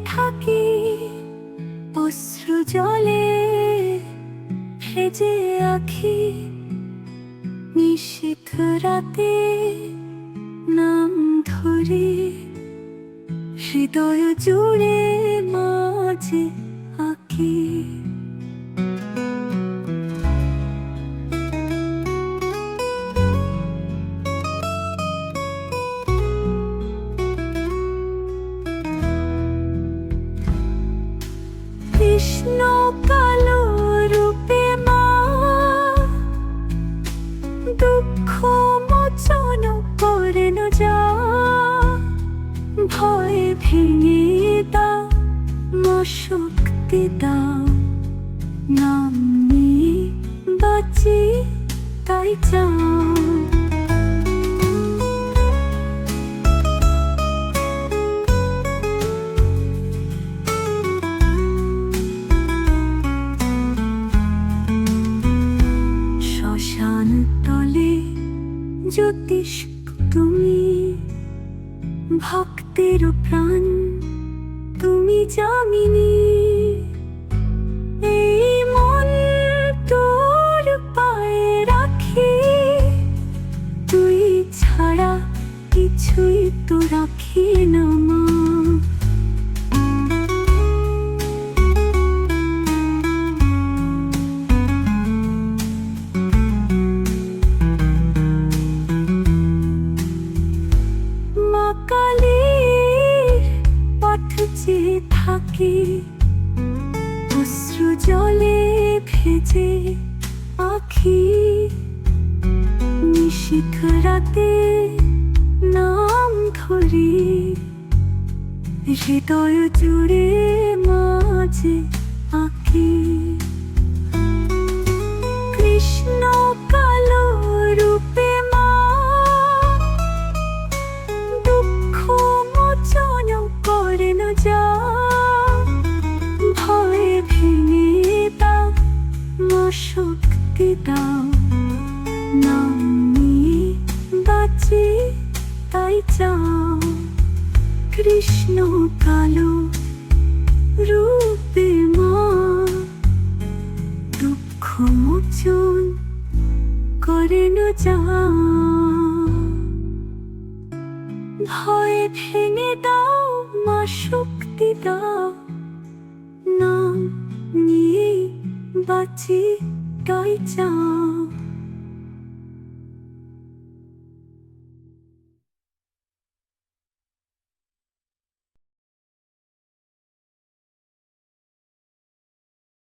থাকি, অশ্রু জলে ভেজে আঁখি। নিশীথ রাতে নাম ধরে, হৃদয় জুড়ে মাঝে আঁকি। কৃষ্ণ কালো রূপে মা, দুঃখ মোচন করেন যা। ভয় ভেঙে দাও, মা শক্তি দাও। নাম নিয়ে বাঁচি তাই চাও। শ্মশান তলে জ্যোতিষ তুমি, ভক্তের প্রাণ তুমি জামিনী। এই মন তোর পায়ে রাখি, তুই ছাড়া কিছুই তো রাখি না মা। মা কালীর পথ চেয়ে থাকি, অশ্রু জলে ভেজে আঁখি। নিশীথ রাতে নাম ধরি, হৃদয় জুড়ে মাঝে আঁকি। কৃষ্ণ কালো রূপে মা, দুঃখ মোচন করেন যা। ভয় ভেঙে দাও, মা শক্তি দাও। নাম নিয়ে বাঁচি তাই চাও। কৃষ্ণ কালো রূপে মা, দুঃখ মোচন করেন যা। ভয় ভেঙে দাও, মা শক্তি দাও। নাম নিয়ে বাঁচি তাই চাও।